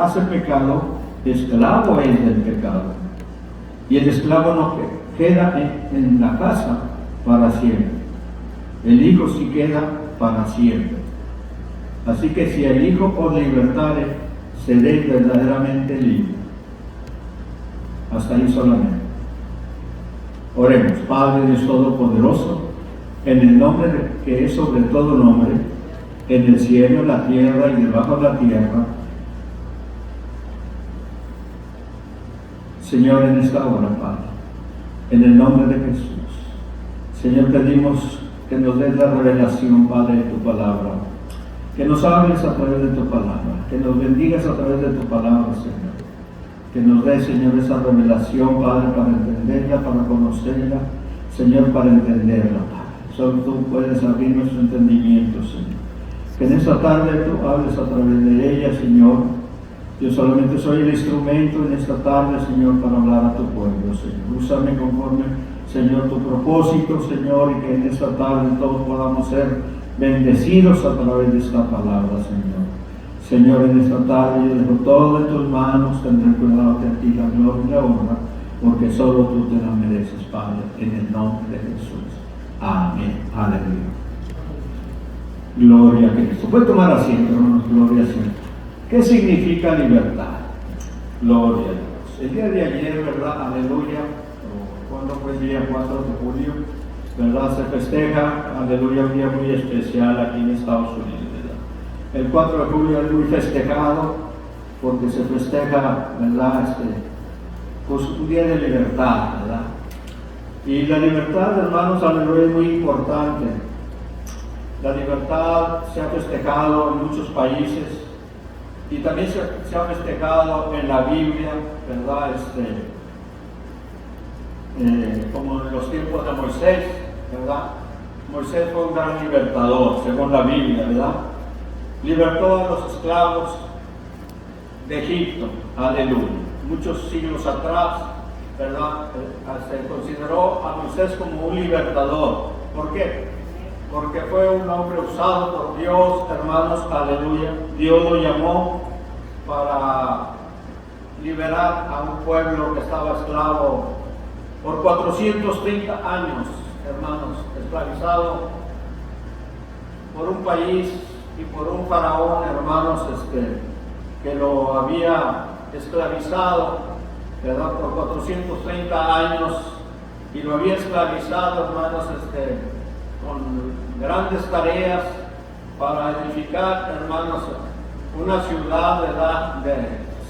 hace pecado, esclavo es del pecado. Y el esclavo no queda en la casa para siempre. El Hijo sí queda para siempre. Así que si el Hijo os libertare, seréis verdaderamente libres. Hasta ahí solamente. Oremos. Padre Dios Todopoderoso, en el nombre que es sobre todo nombre, en el cielo, en la tierra y debajo de la tierra, Señor, en esta hora, Padre, en el nombre de Jesús, Señor, pedimos que nos des la revelación, Padre, de tu palabra, que nos hables a través de tu palabra, que nos bendigas a través de tu palabra, Señor, que nos des, Señor, esa revelación, Padre, para entenderla, para conocerla, Señor, para entenderla, Padre. Solo tú puedes abrir nuestro entendimiento, Señor. Que en esta tarde tú hables a través de ella, Señor. Yo solamente soy el instrumento en esta tarde, Señor, para hablar a tu pueblo, Señor. Úsame conforme, Señor, tu propósito, Señor, y que en esta tarde todos podamos ser bendecidos a través de esta palabra, Señor. Señor, en esta tarde yo dejo todo en tus manos, tendré cuidado que a ti la gloria y la honra, porque solo tú te la mereces, Padre, en el nombre de Jesús. Amén. Aleluya. Gloria a Cristo. Puede tomar asiento, hermanos, gloria a Dios. ¿Qué significa libertad? Gloria a Dios. El día de ayer, ¿verdad? Aleluya. ¿Cuándo fue el día 4 de julio? ¿Verdad? Se festeja, aleluya, un día muy especial aquí en Estados Unidos, ¿verdad? El 4 de julio es muy festejado porque se festeja, ¿verdad? Pues un día de libertad, ¿verdad? Y la libertad, hermanos, aleluya, es muy importante. La libertad se ha festejado en muchos países y también se ha festejado en la Biblia, ¿verdad? Como en los tiempos de Moisés, ¿verdad? Moisés fue un gran libertador, según la Biblia, ¿verdad? Libertó a los esclavos de Egipto, aleluya. Muchos siglos atrás, ¿verdad? Se consideró a Moisés como un libertador. ¿Por qué? Porque fue un hombre usado por Dios, hermanos, aleluya. Dios lo llamó para liberar a un pueblo que estaba esclavo por 430 años, hermanos, esclavizado por un país y por un faraón, hermanos, que lo había esclavizado, ¿verdad? Por 430 años, y lo había esclavizado, hermanos, con grandes tareas para edificar, hermanos, una ciudad, ¿verdad?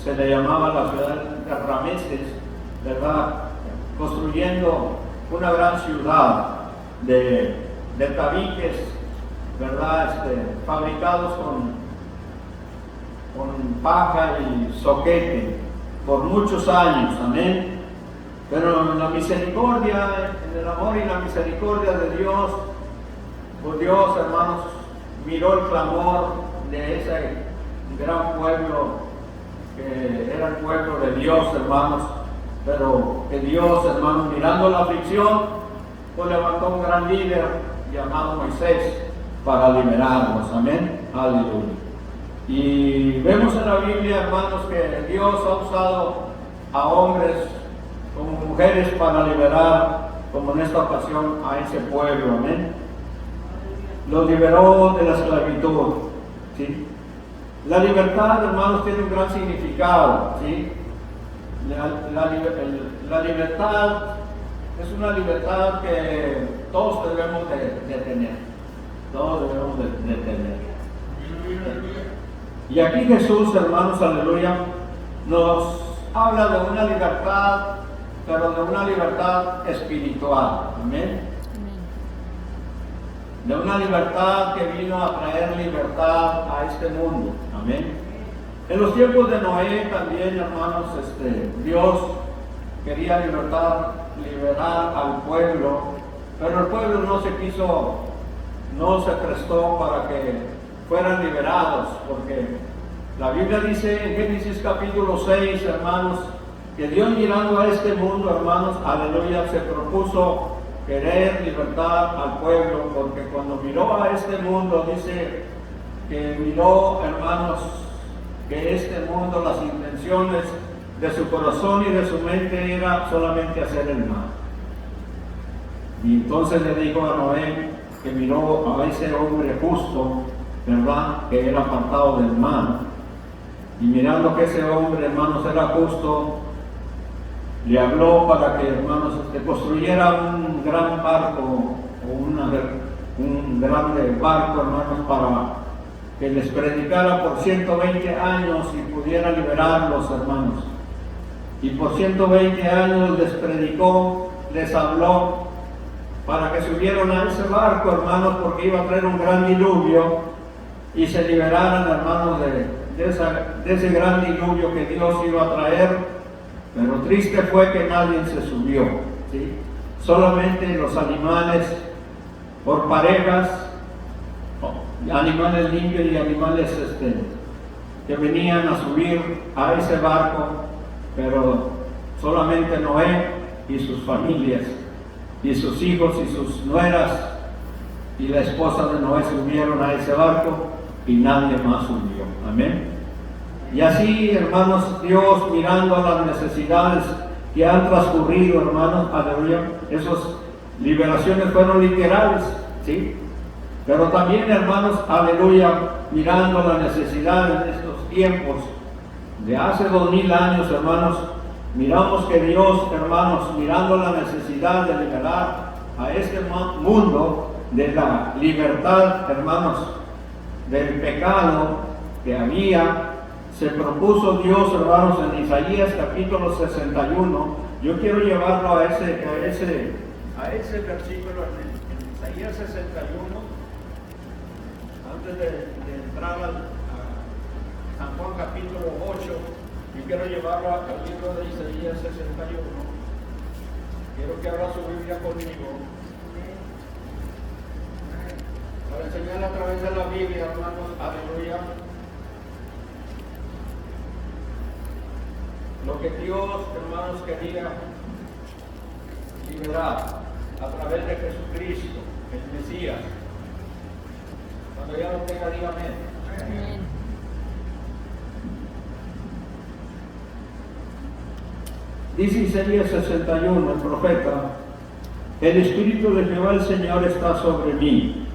Se le llamaba la ciudad de Rameses, ¿verdad? Construyendo una gran ciudad de tabiques, ¿verdad? Fabricados con paja y zoquete por muchos años, amén. Pero en la misericordia, en el amor y la misericordia de Dios, pues Dios, hermanos, miró el clamor de ese gran pueblo, que era el pueblo de Dios, hermanos, pero que Dios, hermanos, mirando la aflicción, pues levantó un gran líder llamado Moisés para liberarnos, amén, aleluya. Y vemos en la Biblia, hermanos, que Dios ha usado a hombres como mujeres para liberar, como en esta ocasión, a ese pueblo, amén. Los liberó de la esclavitud, ¿sí? La libertad, hermanos, tiene un gran significado, ¿sí? La libertad es una libertad que todos debemos de tener, todos debemos de tener. Y aquí Jesús, hermanos, aleluya, nos habla de una libertad, pero de una libertad espiritual, amén. De una libertad que vino a traer libertad a este mundo, amén. En los tiempos de Noé también, hermanos, Dios quería liberar al pueblo, pero el pueblo no se prestó para que fueran liberados, porque la Biblia dice en Génesis capítulo 6, hermanos, que Dios mirando a este mundo, hermanos, aleluya, se propuso querer libertar al pueblo, porque cuando miró a este mundo, dice que miró, hermanos, que este mundo, las intenciones de su corazón y de su mente era solamente hacer el mal. Y entonces le dijo a Noé, que miró a ese hombre justo, ¿verdad?, que era apartado del mal, y mirando que ese hombre, hermanos, era justo, le habló para que, hermanos, construyera un gran barco, o un grande barco, hermanos, para que les predicara por 120 años y pudiera liberarlos, hermanos. Y por 120 años les predicó, les habló, para que subieran a ese barco, hermanos, porque iba a traer un gran diluvio y se liberaran, hermanos, de ese gran diluvio que Dios iba a traer. Pero triste fue que nadie se subió, ¿sí? Solamente los animales por parejas, animales limpios y animales que venían a subir a ese barco, pero solamente Noé y sus familias, y sus hijos y sus nueras y la esposa de Noé subieron a ese barco y nadie más subió. Amén. Y así, hermanos, Dios, mirando las necesidades que han transcurrido, hermanos, aleluya, esas liberaciones fueron literales, ¿sí? Pero también, hermanos, aleluya, mirando la necesidad en estos tiempos de hace 2000 años, hermanos, miramos que Dios, hermanos, mirando la necesidad de liberar a este mundo de la libertad, hermanos, del pecado que había, se propuso Dios, hermanos, en Isaías capítulo 61. Yo quiero llevarlo a ese versículo en Isaías 61, antes de entrar a San Juan capítulo 8. Yo quiero llevarlo al libro de Isaías 61. Quiero que abra su Biblia conmigo para enseñar a través de la Biblia, hermanos, aleluya, lo que Dios, hermanos, quería liberar a través de Jesucristo, el Mesías. Cuando ya lo tenga, dígame. Amén. Dice Isaías 61, el profeta: el Espíritu de Jehová el Señor está sobre mí.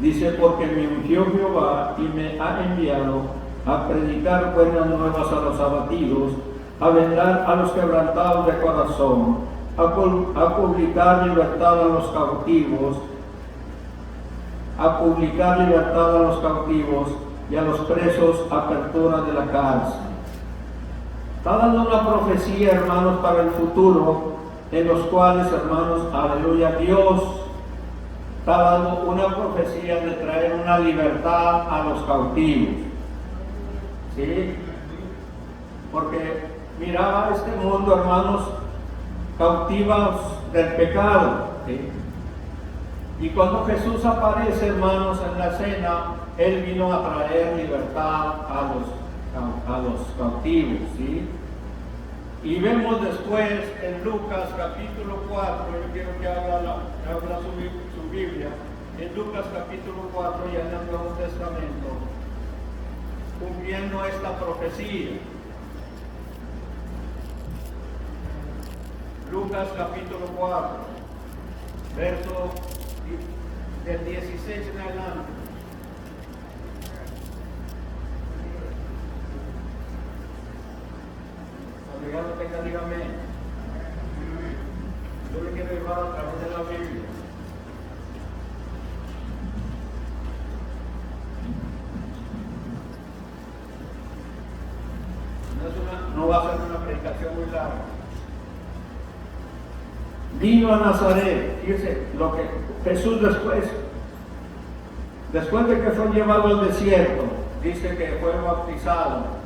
Dice, porque me ungió Jehová y me ha enviado a predicar buenas nuevas a los abatidos, a vendar a los quebrantados de corazón, a publicar libertad a los cautivos, y a los presos apertura de la cárcel. Está dando una profecía, hermanos, para el futuro, en los cuales, hermanos, aleluya, Dios está dando una profecía de traer una libertad a los cautivos. ¿Sí? Porque miraba este mundo, hermanos, cautivos del pecado. ¿Sí? Y cuando Jesús aparece, hermanos, en la escena, Él vino a traer libertad a los cautivos, ¿sí? Y vemos después en Lucas capítulo 4, yo quiero que abra su Biblia, en Lucas capítulo 4, ya en el Nuevo Testamento, cumpliendo esta profecía. Lucas capítulo 4, verso del 16 en adelante. Cuando ya lo tenga, dígame. Yo le quiero llevar a través de la Biblia. No va a ser una predicación muy larga. Vino a Nazaret, fíjese lo que Jesús después de que fue llevado al desierto, dice que fue bautizado.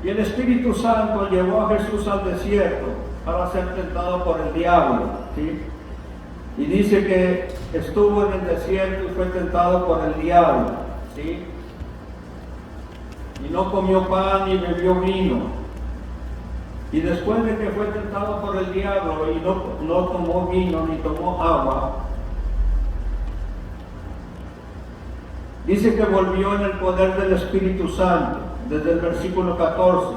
Y el Espíritu Santo llevó a Jesús al desierto para ser tentado por el diablo, ¿sí? Y dice que estuvo en el desierto y fue tentado por el diablo, ¿sí? Y no comió pan ni bebió vino. Y después de que fue tentado por el diablo y no tomó vino ni tomó agua, dice que volvió en el poder del Espíritu Santo. desde el versículo 14.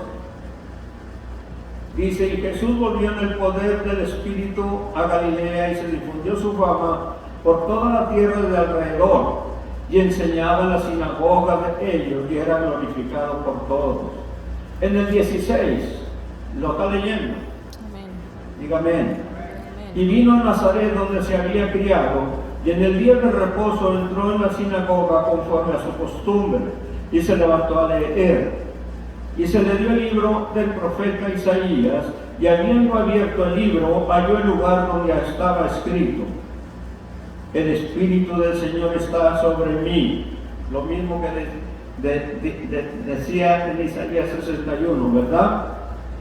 Dice, y Jesús volvió en el poder del Espíritu a Galilea y se difundió su fama por toda la tierra de alrededor, y enseñaba en la sinagoga de ellos y era glorificado por todos. En el 16, ¿lo está leyendo? Amén. Diga amén. Amén. Y vino a Nazaret donde se había criado, y en el día de reposo entró en la sinagoga conforme a su costumbre, y se levantó a leer. Y se le dio el libro del profeta Isaías, y habiendo abierto el libro, halló el lugar donde estaba escrito: el Espíritu del Señor está sobre mí. Lo mismo que decía en Isaías 61, ¿verdad?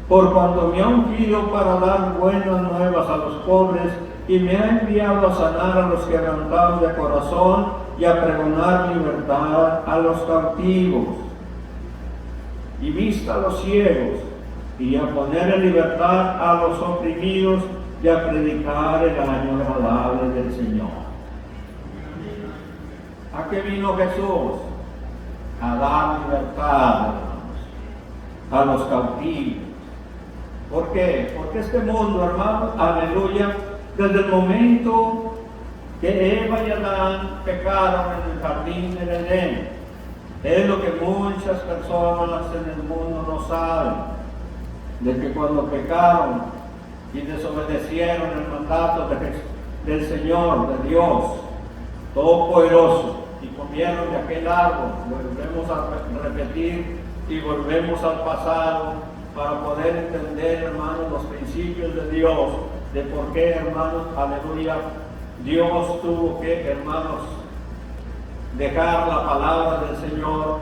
Por cuanto me ha ungido para dar buenas nuevas a los pobres, y me ha enviado a sanar a los quebrantados de corazón, y a pregonar libertad a los cautivos, y vista a los ciegos, y a poner en libertad a los oprimidos, y a predicar el año agradable del Señor. ¿A qué vino Jesús? A dar libertad, hermanos, a los cautivos. ¿Por qué? Porque este mundo, hermanos, aleluya, desde el momento que Eva y Adán pecaron en el jardín del Edén, es lo que muchas personas en el mundo no saben, de que cuando pecaron y desobedecieron el mandato del Señor, de Dios Todopoderoso, y comieron de aquel árbol, volvemos a repetir y volvemos al pasado para poder entender, hermanos, los principios de Dios, de por qué, hermanos, aleluya, Dios tuvo que, hermanos, dejar la palabra del Señor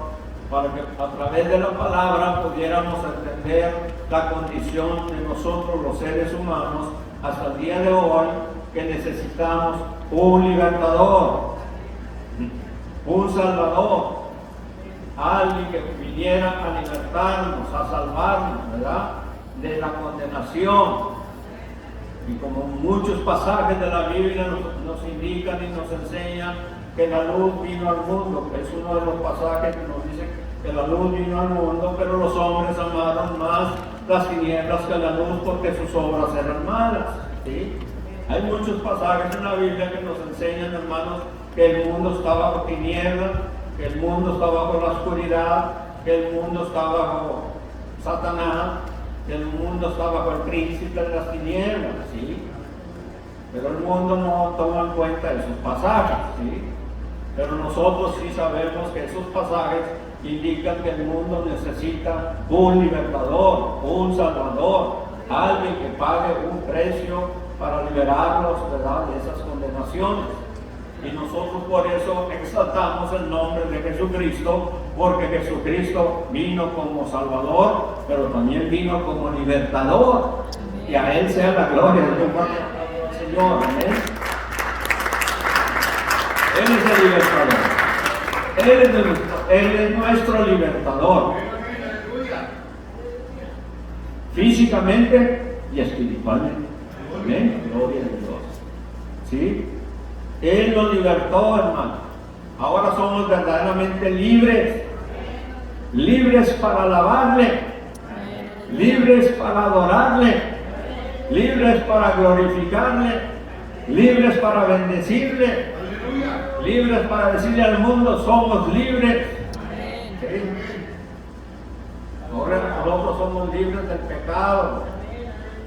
para que a través de la palabra pudiéramos entender la condición de nosotros los seres humanos hasta el día de hoy, que necesitamos un libertador, un salvador, alguien que viniera a libertarnos, a salvarnos, ¿verdad?, de la condenación. Y como muchos pasajes de la Biblia nos indican y nos enseñan que la luz vino al mundo, es uno de los pasajes que nos dice que la luz vino al mundo, pero los hombres amaron más las tinieblas que la luz porque sus obras eran malas, ¿sí? Hay muchos pasajes en la Biblia que nos enseñan, hermanos, que el mundo está bajo tinieblas, que el mundo está bajo la oscuridad, que el mundo está bajo Satanás, que el mundo está bajo el príncipe de las tinieblas, ¿sí? Pero el mundo no toma en cuenta esos pasajes, ¿sí? Pero nosotros sí sabemos que esos pasajes indican que el mundo necesita un libertador, un salvador, alguien que pague un precio para liberarlos, ¿verdad?, de esas condenaciones. Y nosotros por eso exaltamos el nombre de Jesucristo, porque Jesucristo vino como Salvador, pero también vino como libertador. Y a Él sea la gloria del Señor. ¿Amén? Él es el libertador. Él es nuestro libertador. Físicamente y espiritualmente. Amén. Gloria a Dios. ¿Sí? Él nos libertó, hermano. Ahora somos verdaderamente libres. Libres para alabarle. Libres para adorarle. Libres para glorificarle. Libres para bendecirle. Libres para decirle al mundo, somos libres. ¿Sí? Ahora nosotros somos libres del pecado.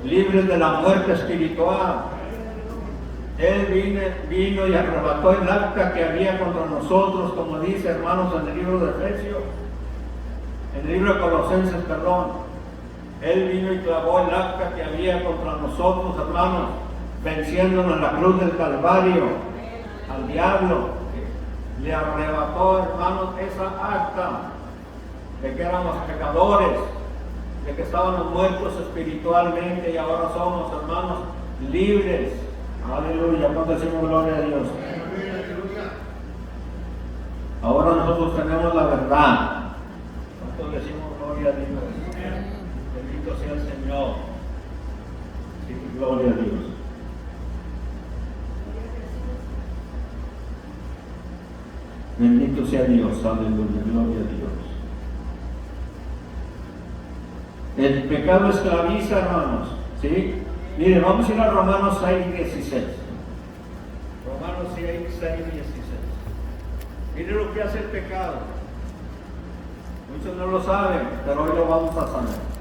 Libres de la muerte espiritual. Él vino y arrebató el acta que había contra nosotros, como dice, hermanos, en el libro de Efesios, en el libro de Colosenses, perdón. Él vino y clavó el acta que había contra nosotros, hermanos, venciéndonos en la cruz del Calvario al diablo. Le arrebató, hermanos, esa acta de que éramos pecadores, de que estábamos muertos espiritualmente y ahora somos, hermanos, libres. Aleluya, cuando decimos gloria a Dios. Ahora nosotros tenemos la verdad. Cuando decimos gloria a Dios. Bendito sea el Señor. Sí, gloria a Dios. Bendito sea Dios, aleluya, gloria a Dios. El pecado esclaviza, hermanos, ¿sí? Miren, vamos a ir a Romanos 6:16. Romanos 6:16. Miren lo que hace el pecado. Muchos no lo saben, pero hoy lo vamos a saber.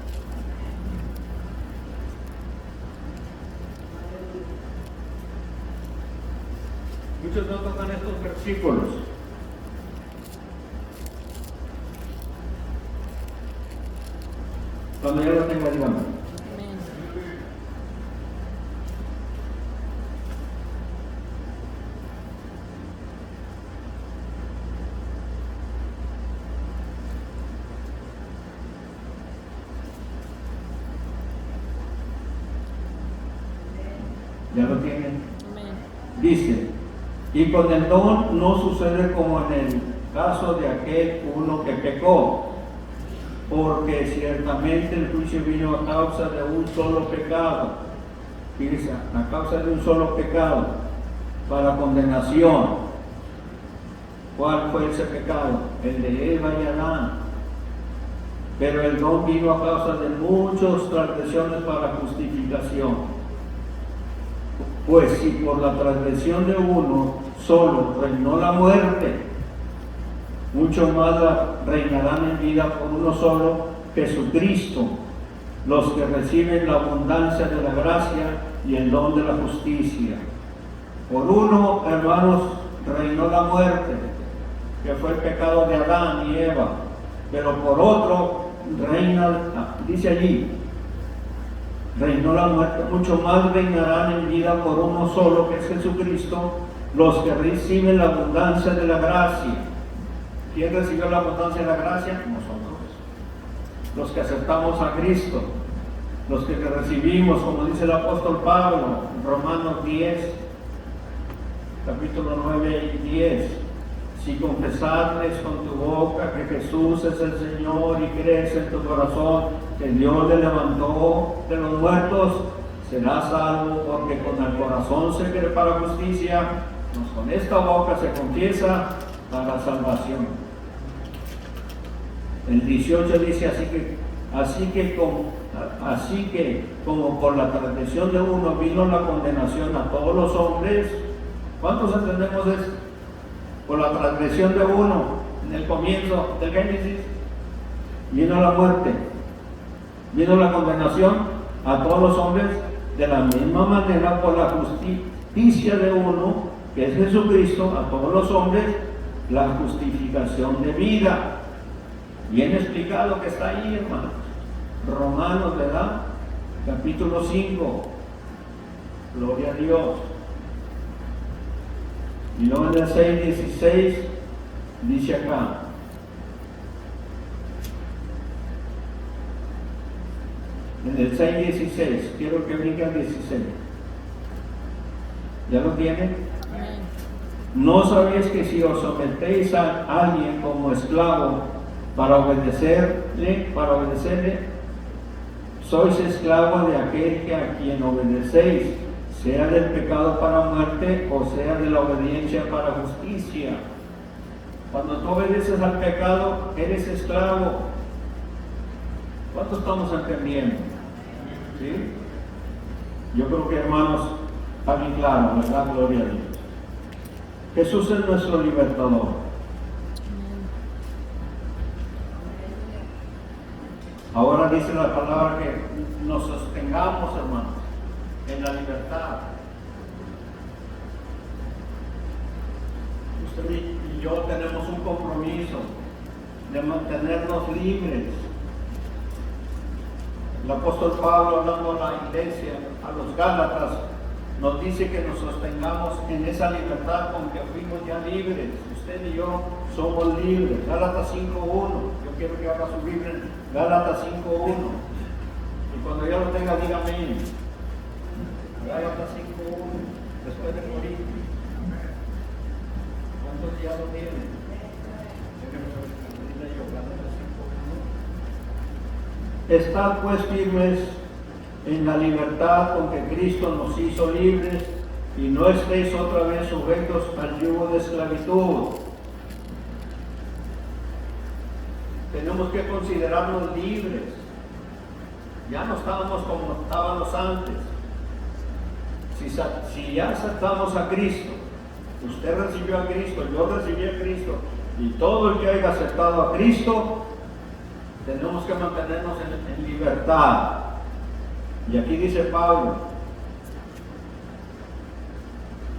Muchos no tocan estos versículos. Cuando yo lo tenga, dígame. ¿Ya lo tienen? Dice, y con el don no sucede como en el caso de aquel uno que pecó, porque ciertamente el juicio vino a causa de un solo pecado. Fíjense, a causa de un solo pecado, para condenación. ¿Cuál fue ese pecado? El de Eva y Adán. Pero el don vino a causa de muchas transgresiones para justificación. Pues si por la transgresión de uno solo reinó la muerte, mucho más reinarán en vida por uno solo, Jesucristo, los que reciben la abundancia de la gracia y el don de la justicia. Por uno, hermanos, reinó la muerte, que fue el pecado de Adán y Eva, pero por otro reina, dice allí, reinó la muerte, mucho más reinarán en vida por uno solo, que es Jesucristo, los que reciben la abundancia de la gracia. ¿Quién recibió la abundancia de la gracia? Nosotros. Los que aceptamos a Cristo, los que recibimos, como dice el apóstol Pablo, en Romanos 10, capítulo 9 y 10. Si confesares con tu boca que Jesús es el Señor y crees en tu corazón que Dios le levantó de los muertos, serás salvo, porque con el corazón se cree para justicia, pues con esta boca se confiesa para salvación. El 18 dice, así que como por la transgresión de uno vino la condenación a todos los hombres. ¿Cuántos entendemos esto? Por la transgresión de uno, en el comienzo del Génesis, vino la muerte, vino la condenación a todos los hombres. De la misma manera, por la justicia de uno, que es Jesucristo, a todos los hombres, la justificación de vida. Bien explicado que está ahí, hermanos. Romanos, ¿verdad? Capítulo 5. Gloria a Dios. Y luego en el 6:16 dice acá, en el 6:16, quiero que brinque al 16. ¿Ya lo tienen? ¿No sabéis que si os sometéis a alguien como esclavo para obedecerle, sois esclavo de aquel que a quien obedecéis, sea del pecado para muerte o sea de la obediencia para justicia? Cuando tú obedeces al pecado, eres esclavo. ¿Cuánto estamos entendiendo? ¿Sí? Yo creo que, hermanos, está bien claro, ¿verdad? Gloria a Dios. Jesús es nuestro libertador. Ahora dice la palabra que nos sostengamos, hermanos, en la libertad. Usted y yo tenemos un compromiso de mantenernos libres. El apóstol Pablo, hablando a la iglesia, a los Gálatas, nos dice que nos sostengamos en esa libertad con que fuimos ya libres. Usted y yo somos libres. Gálatas 5:1. Yo quiero que haga su Biblia en Gálatas 5:1. Y cuando ya lo tenga, dígame. Gálatas 5:1. Después de morir. ¿Cuántos ya lo tienen? Estad pues firmes en la libertad con que Cristo nos hizo libres, y no estéis otra vez sujetos al yugo de esclavitud. Tenemos que considerarnos libres. Ya no estábamos como estábamos antes. Si ya aceptamos a Cristo, usted recibió a Cristo, yo recibí a Cristo, y todo el que haya aceptado a Cristo, tenemos que mantenernos en libertad. Y aquí dice Pablo,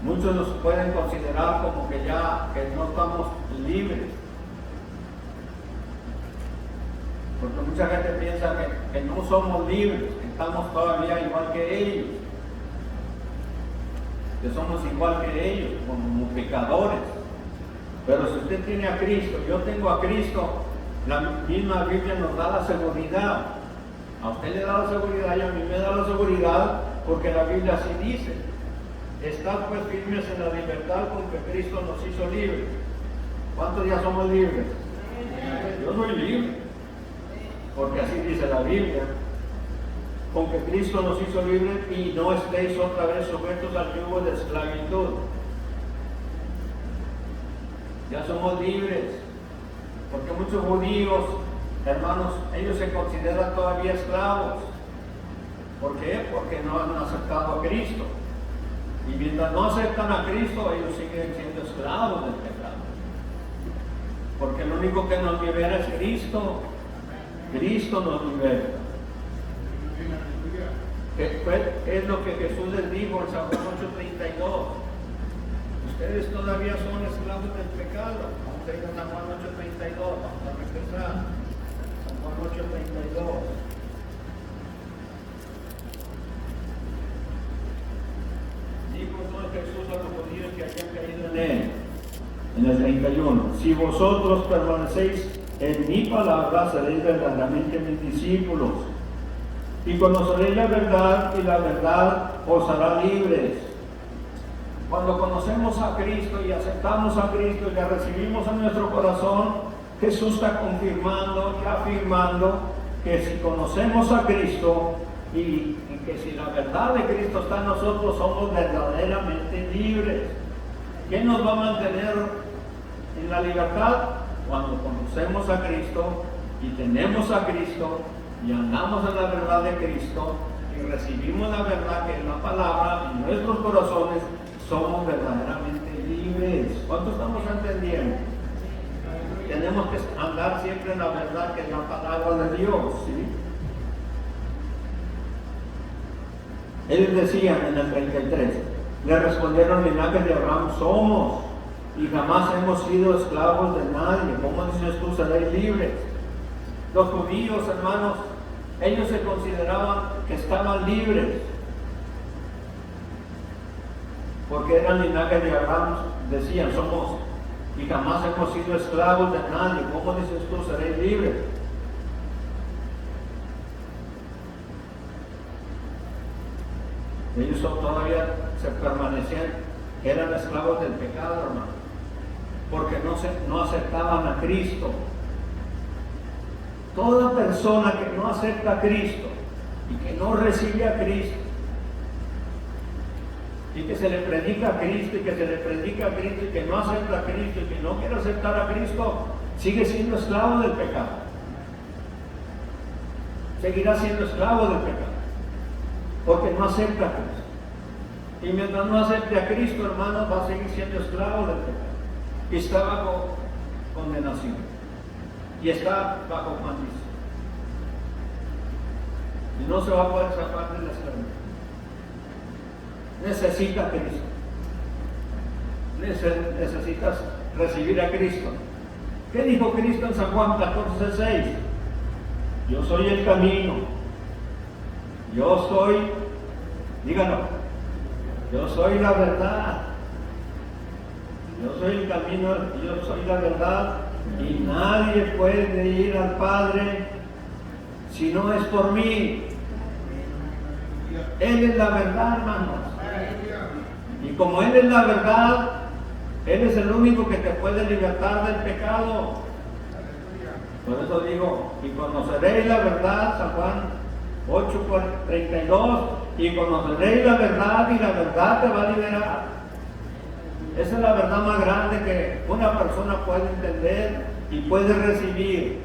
muchos nos pueden considerar como que no estamos libres, porque mucha gente piensa que no somos libres, que estamos todavía igual que ellos, que somos igual que ellos, como pecadores. Pero si usted tiene a Cristo, yo tengo a Cristo, la misma Biblia nos da la seguridad. A usted le da la seguridad y a mí me da la seguridad, porque la Biblia así dice: estad pues firmes en la libertad con que Cristo nos hizo libres. ¿Cuántos días somos libres? Yo soy libre, porque así dice la Biblia: con que Cristo nos hizo libres, y no estéis otra vez sujetos al yugo de esclavitud. Ya somos libres, porque muchos judíos, hermanos, ellos se consideran todavía esclavos. ¿Por qué? Porque no han aceptado a Cristo. Y mientras no aceptan a Cristo, ellos siguen siendo esclavos del pecado. Porque lo único que nos libera es Cristo. Cristo nos libera. ¿Qué es lo que Jesús les dijo en San Juan 8:32? Ustedes todavía son esclavos del pecado. Vamos a ir a San Juan 8:32. Vamos a regresar. San Juan 8:32. Dijo entonces Jesús a los judíos que habían caído en él, en el 31: si vosotros permanecéis en mi palabra, seréis verdaderamente mis discípulos, y conoceréis la verdad, y la verdad os hará libres. Cuando conocemos a Cristo y aceptamos a Cristo y le recibimos en nuestro corazón, Jesús está confirmando y afirmando que si conocemos a Cristo y que si la verdad de Cristo está en nosotros, somos verdaderamente libres. ¿Qué nos va a mantener en la libertad? Cuando conocemos a Cristo y tenemos a Cristo y andamos en la verdad de Cristo y recibimos la verdad que es la palabra en nuestros corazones, somos verdaderamente libres. ¿Cuánto estamos entendiendo? Tenemos que andar siempre en la verdad que es la palabra de Dios, ¿sí? Ellos decían en el 33, le respondieron: linaje de Abraham somos, y jamás hemos sido esclavos de nadie. ¿Cómo dices tú, seréis libres? Los judíos, hermanos, ellos se consideraban que estaban libres, porque eran linaje de Abraham. Decían: somos, y jamás hemos sido esclavos de nadie. ¿Cómo dices tú, seréis libres? Ellos todavía se permanecían, eran esclavos del pecado, hermano, porque no aceptaban a Cristo. Toda persona que no acepta a Cristo y que no recibe a Cristo, y que se le predica a Cristo y que se le predica a Cristo y que no acepta a Cristo y que no quiere aceptar a Cristo, sigue siendo esclavo del pecado. Seguirá siendo esclavo del pecado, porque no acepta a Cristo. Y mientras no acepte a Cristo, hermanos, va a seguir siendo esclavo del pecado. Y está bajo condenación. Y está bajo maldición. Y no se va a poder escapar de la esclavitud. Necesita a Cristo. Necesitas recibir a Cristo. ¿Qué dijo Cristo en San Juan 14:6? Yo soy el camino. Yo soy, díganlo, yo soy la verdad. Yo soy el camino, yo soy la verdad, y nadie puede ir al Padre si no es por mí. Él es la verdad, hermanos. Y como Él es la verdad, Él es el único que te puede libertar del pecado. Por eso digo: y conoceréis la verdad, San Juan 8:32, y conoceréis la verdad, y la verdad te va a liberar. Esa es la verdad más grande que una persona puede entender y puede recibir.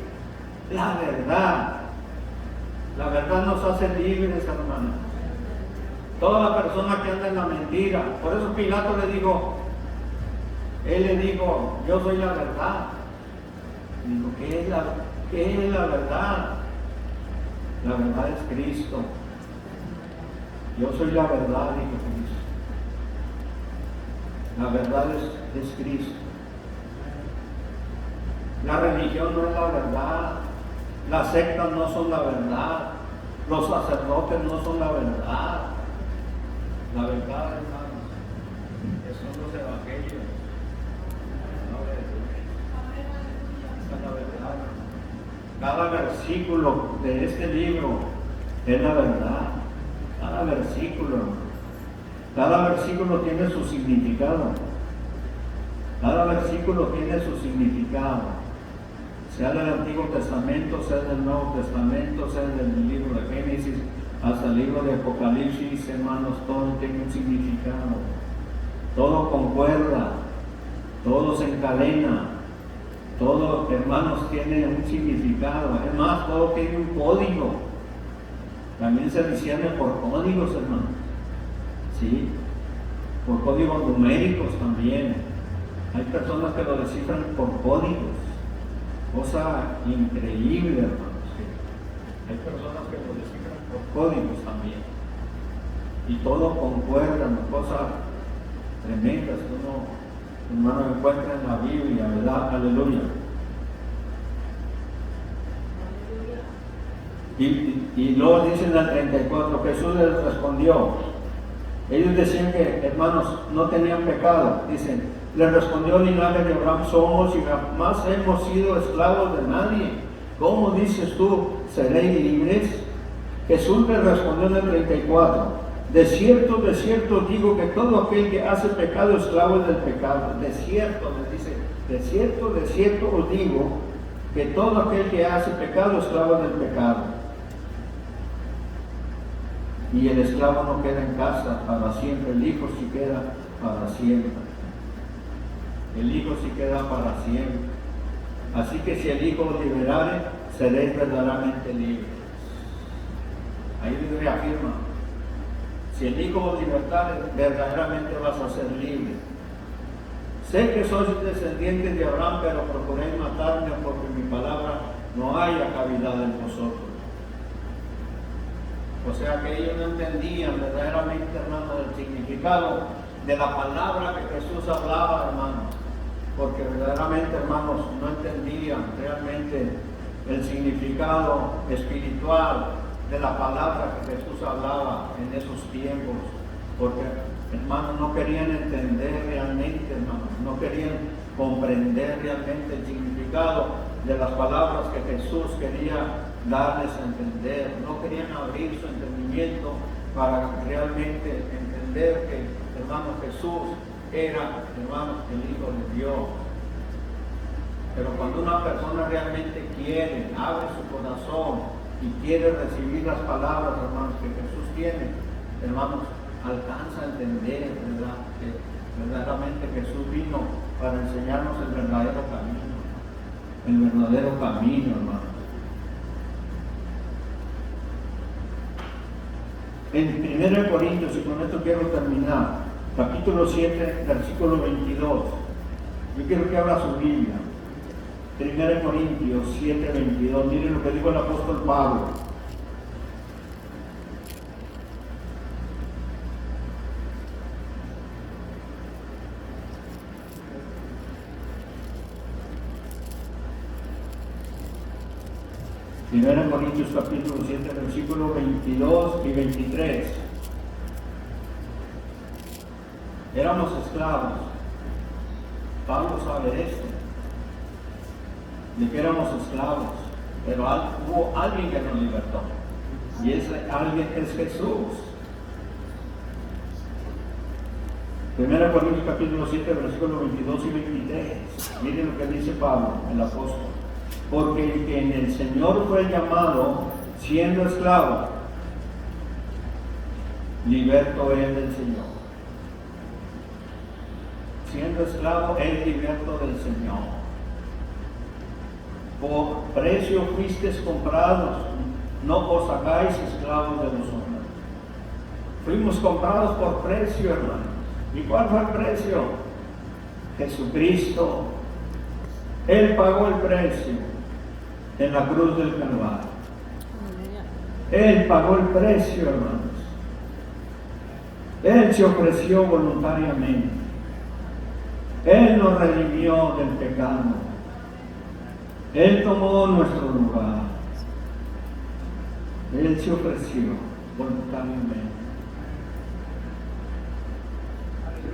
La verdad. La verdad nos hace libres, hermanos. Toda la persona que anda en la mentira. Por eso Pilato le dijo, él le dijo, yo soy la verdad. Digo, ¿qué es la verdad? La verdad es Cristo. Yo soy la verdad, dijo Cristo. La verdad es Cristo. La religión no es la verdad. Las sectas no son la verdad. Los sacerdotes no son la verdad. La verdad, hermanos, que son los evangelios. Esa es la verdad. Cada versículo de este libro es la verdad. Cada versículo. Cada versículo tiene su significado. Cada versículo tiene su significado. Sea del Antiguo Testamento, sea del Nuevo Testamento, sea del libro de Génesis, hasta el libro de Apocalipsis, hermanos, todo tiene un significado. Todo concuerda, todo se encadena, todo, hermanos, tiene un significado. Es más, todo tiene un código. También se discierne por códigos, hermanos. ¿Sí? Por códigos numéricos también. Hay personas que lo descifran por códigos. Cosa increíble, hermanos. ¿Sí? Hay personas que lo descifran por códigos también. Y todo concuerda, cosas tremendas que uno, hermano, encuentra en la Biblia, ¿verdad? Aleluya. Y luego dicen al 34, Jesús les respondió. Ellos decían que, hermanos, no tenían pecado. Dicen, le respondió el linaje de Abraham, somos y jamás hemos sido esclavos de nadie. ¿Cómo dices tú, seréis libres? Jesús le respondió en el 34, de cierto digo que todo aquel que hace pecado, esclavo es del pecado. De cierto, les dice, de cierto os digo que todo aquel que hace pecado, esclavo es del pecado. Y el esclavo no queda en casa para siempre, el hijo sí queda para siempre. El hijo sí queda para siempre. Así que si el hijo os liberare, seréis verdaderamente libres. Ahí reafirma, si el hijo os libertare, verdaderamente vas a ser libre. Sé que sois descendientes de Abraham, pero procuréis matarme porque mi palabra no haya cavidad en vosotros. O sea que ellos no entendían verdaderamente, hermano, el significado de la palabra que Jesús hablaba, hermano. Porque verdaderamente, hermanos, no entendían realmente el significado espiritual de la palabra que Jesús hablaba en esos tiempos. Porque, hermanos, no querían entender realmente, hermanos, no querían comprender realmente el significado de las palabras que Jesús quería darles a entender. No querían abrir su entendimiento para realmente entender que, hermano, Jesús era, hermano, el Hijo de Dios. Pero cuando una persona realmente quiere, abre su corazón y quiere recibir las palabras, hermanos, que Jesús tiene, hermanos, alcanza a entender, ¿verdad? Que verdaderamente Jesús vino para enseñarnos el verdadero camino. El verdadero camino, hermanos. En 1 Corintios, y con esto quiero terminar, capítulo 7, versículo 22. Yo quiero que abra su Biblia. 1 Corintios 7, 22. Miren lo que dijo el apóstol Pablo. Primera Corintios capítulo 7, versículos 22 y 23. Éramos esclavos. Pablo sabe esto, de que éramos esclavos, pero hubo alguien que nos libertó. Y ese alguien es Jesús. Primera Corintios capítulo 7, versículos 22 y 23. Miren lo que dice Pablo, el apóstol. Porque el que en el Señor fue llamado siendo esclavo, liberto es del Señor. Siendo esclavo es liberto del Señor. Por precio fuisteis comprados, no os hagáis esclavos de los hombres. Fuimos comprados por precio, hermanos. ¿Y cuál fue el precio? Jesucristo. Él pagó el precio en la cruz del Calvario. Él pagó el precio, hermanos. Él se ofreció voluntariamente. Él nos redimió del pecado. Él tomó nuestro lugar. Él se ofreció voluntariamente.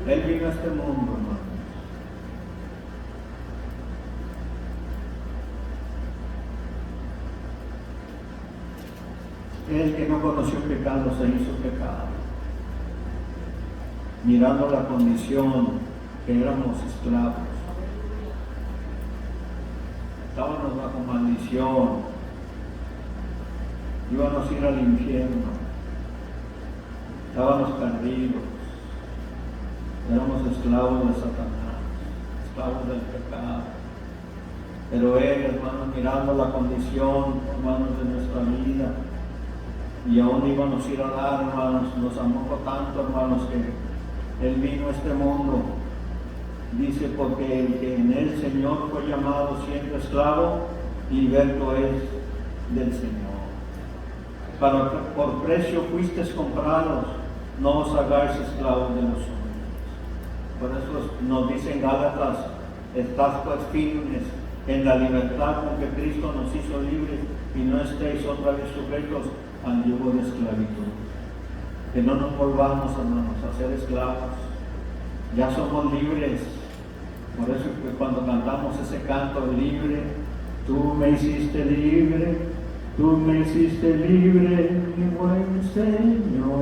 Él vino a este mundo, hermanos. El que no conoció pecado se hizo pecado, mirando la condición que éramos esclavos. Estábamos bajo maldición, íbamos a ir al infierno, estábamos perdidos, éramos esclavos de Satanás, esclavos del pecado. Pero Él, hermanos, mirando la condición, hermanos, de nuestra vida, y aún íbamos a ir a dar, hermanos, nos amó tanto, hermanos, que Él vino a este mundo. Dice, porque el que en el Señor fue llamado siendo esclavo, liberto es del Señor. Por precio fuisteis comprados, no os hagáis esclavos de los hombres. Por eso nos dice en Gálatas, estad pues firmes en la libertad con que Cristo nos hizo libres, y no estéis otra vez sujetos al yugo de esclavitud. Que no nos volvamos, hermanos, a ser esclavos. Ya somos libres. Por eso que cuando cantamos ese canto libre, tú me hiciste libre, tú me hiciste libre, mi buen Señor.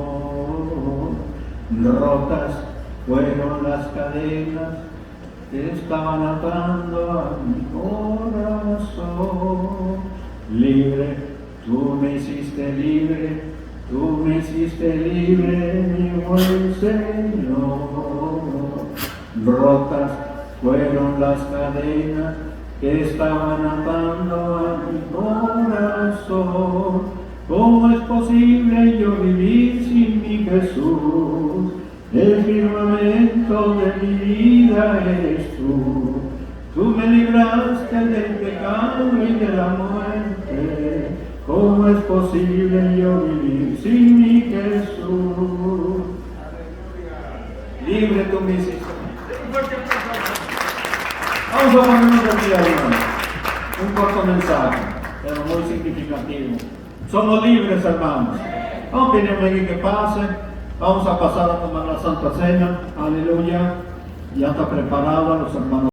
Rotas fueron las cadenas que estaban atando a mi corazón. Libre, tú me hiciste libre, tú me hiciste libre, mi buen Señor. Rotas fueron las cadenas que estaban atando a mi corazón. ¿Cómo es posible yo vivir sin mi Jesús? El firmamento de mi vida eres tú. Tú me libraste del pecado y de la muerte. ¿Cómo es posible yo vivir sin mi Jesús? Libre tú me hiciste. Vamos a ponernos de pie, hermano. Un corto mensaje, pero muy significativo. Somos libres, hermanos. Vamos a pedirle aquí que pase. Vamos a pasar a tomar la Santa Cena. Aleluya. Ya está preparada, los hermanos.